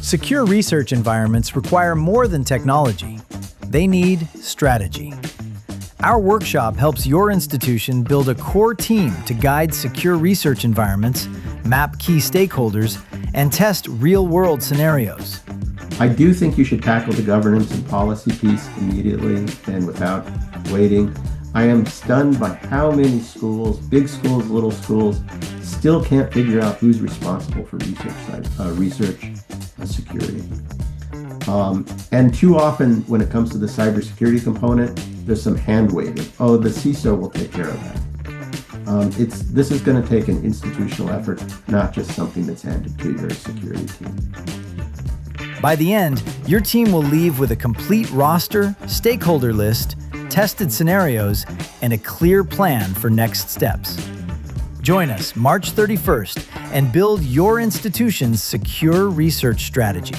Secure research environments require more than technology. They need strategy. Our workshop helps your institution build a core team to guide secure research environments, map key stakeholders, and test real-world scenarios. I do think you should tackle the governance and policy piece immediately and without waiting. I am stunned by how many schools, big schools, little schools, still can't figure out who's responsible for research and security. And too often, when it comes to the cybersecurity component, there's some hand waving. Oh, the CISO will take care of that. This is going to take an institutional effort, not just something that's handed to your security team. By the end, your team will leave with a complete roster, stakeholder list, tested scenarios, and a clear plan for next steps. Join us March 31st and build your institution's secure research strategy.